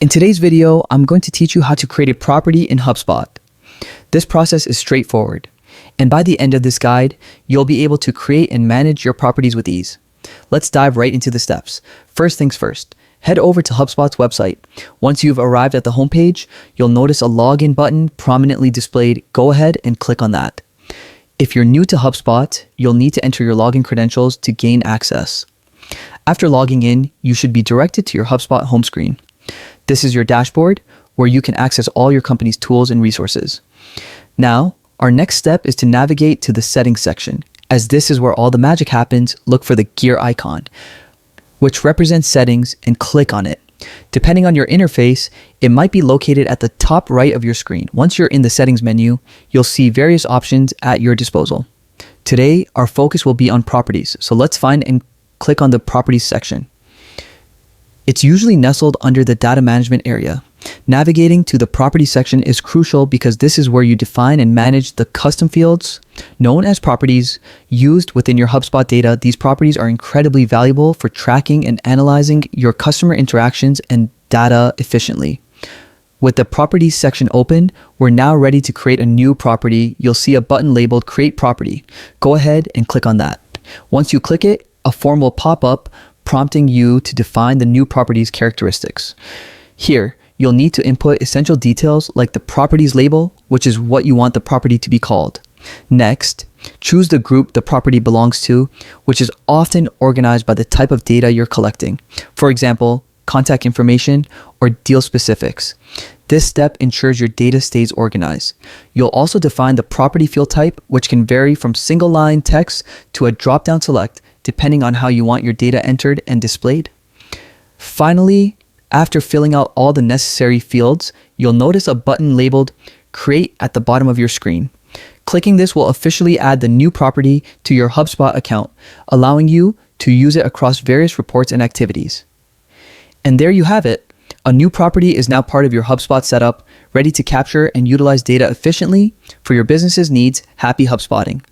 In today's video, I'm going to teach you how to create a property in Hubspot. This process is straightforward, and by the end of this guide, you'll be able to create and manage your properties with ease. Let's dive right into the steps. First things first, head over to HubSpot's website. Once you've arrived at the homepage, you'll notice a login button prominently displayed. Go ahead and click on that. If you're new to HubSpot, you'll need to enter your login credentials to gain access. After logging in, you should be directed to your HubSpot home screen. This is your dashboard where you can access all your company's tools and resources. Now, our next step is to navigate to the settings section. As this is where all the magic happens, look for the gear icon, which represents settings, and click on it. Depending on your interface, it might be located at the top right of your screen. Once you're in the settings menu, you'll see various options at your disposal. Today, our focus will be on properties, so let's find and click on the properties section. It's usually nestled under the data management area. Navigating to the property section is crucial because this is where you define and manage the custom fields known as properties used within your HubSpot data. These properties are incredibly valuable for tracking and analyzing your customer interactions and data efficiently. With the properties section open, we're now ready to create a new property. You'll see a button labeled Create Property. Go ahead and click on that. Once you click it, a form will pop up prompting you to define the new property's characteristics. Here, you'll need to input essential details like the property's label, which is what you want the property to be called. Next, choose the group the property belongs to, which is often organized by the type of data you're collecting. For example, contact information or deal specifics. This step ensures your data stays organized. You'll also define the property field type, which can vary from single line text to a drop-down select, depending on how you want your data entered and displayed. Finally, after filling out all the necessary fields, you'll notice a button labeled Create at the bottom of your screen. Clicking this will officially add the new property to your HubSpot account, allowing you to use it across various reports and activities. And there you have it. A new property is now part of your HubSpot setup, ready to capture and utilize data efficiently for your business's needs. Happy HubSpotting.